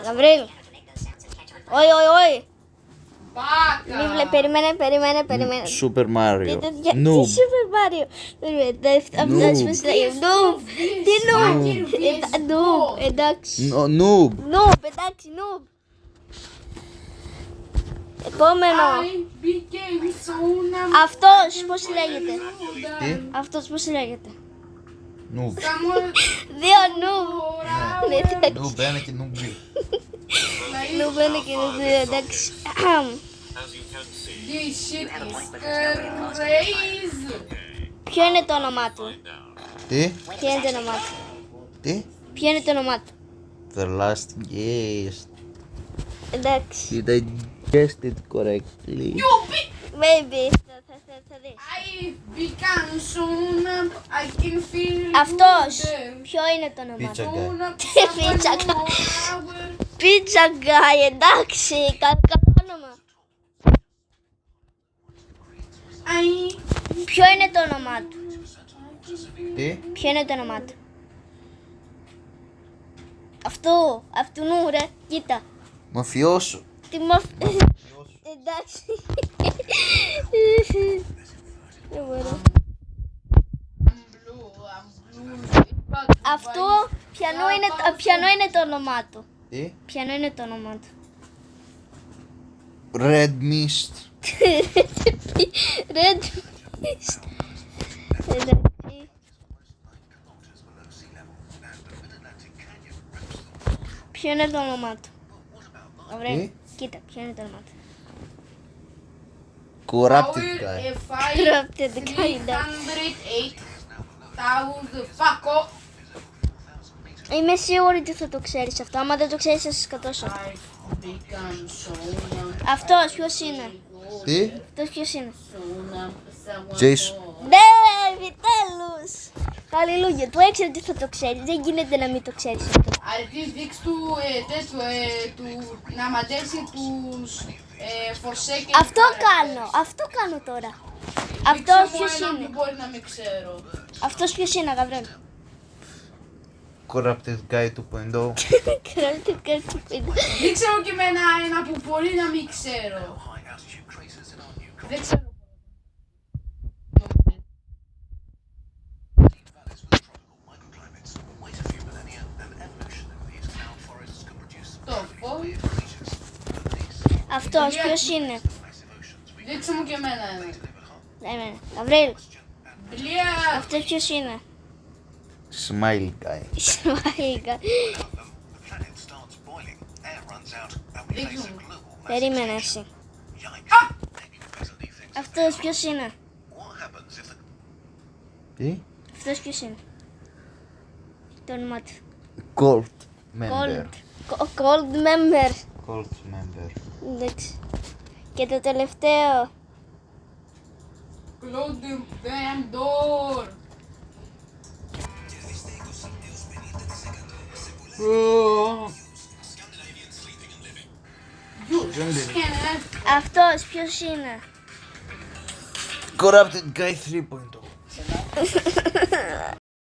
Γαβρίλ. Όχι. Μπάκα. Περιμένε. Super Mario. Τι Noob. Super Mario. Αυτός πώς λέγεται. Noob. Τι Noob. Noob. Εντάξει. Noob. Noob. Εντάξει. Noob. Επόμενο. I became so Αυτός πώς λέγεται. Τι? Αυτός πώς λέγεται. Noob. Δύο Noob. Ναι, εντάξει. Noob 1 και Noob 2. Noob είναι και δύο. Εντάξει. This shit is crazy. Ποιο είναι το όνομά του. Τι? Ποιο είναι το όνομά του. Τι? Ποιο είναι το όνομά του. The last guest. Εντάξει. Did I guessed it correctly? Maybe. Θα δεις. I become soon. I can feel Αυτός. good. Ποιο είναι το όνομά Pizza του. guy. Pizza guy. Pizza guy. Εντάξει. Καλό όνομα. Ποιο είναι το όνομά του. Τι? Ποιο είναι το όνομά του. Αυτού νου ρε. Κοίτα. Μαφιόσο. Τι Εντάξει. Δεν μπορώ. Αυτό ποιανό είναι το όνομά του. Τι? Ποιανό είναι το όνομά του. Red Mist. Red Mist. Εντάξει. Ποιο είναι το όνομά του. Ωραία. Τι? Κοίτα, ποιο είναι το όνομά του. Corrupted guy. Corrupted guy, 308,000 fuck off. Είμαι σίγουρη ότι θα το ξέρεις αυτό. Άμα δεν το ξέρεις θα σε σκοτώσω. I become so Αυτός ποιος είναι. Τι? Αυτός ποιος είναι. Jason. Ναι, επιτέλους. Χαλιλούγια. Το έξερα ότι θα το ξέρεις. Δεν γίνεται να μην το ξέρεις αυτό. Αρκείς δείξ του να μαντέψει τους Forsaken. Αυτό κάνω τώρα. Αυτός ποιος είναι. Που μπορεί να μην ξέρω. Αυτός ποιος είναι, Γαβρέλ. Corrupted guy 2.0. Corrupted guy 2.0. Δείξε μου και εμένα ένα που μπορεί να μην ξέρω. Δεν ξέρω. Το φω. Αυτός ποιος είναι. Δείξε μου και εμένα ένα. Γαβρέλ. Μπλία. Αυτός ποιος είναι. Smile guy. Σμάγικα. Δείξε μου. Περίμενε εσύ. Αυτός ποιος είναι. Τι? Αυτός ποιος είναι. Το όνομά του. Cult member. Cold member. Cult member. Εντάξει. Και το τελευταίο. Close the damn door. Αυτός ποιος είναι. Corrupted guy 3.0.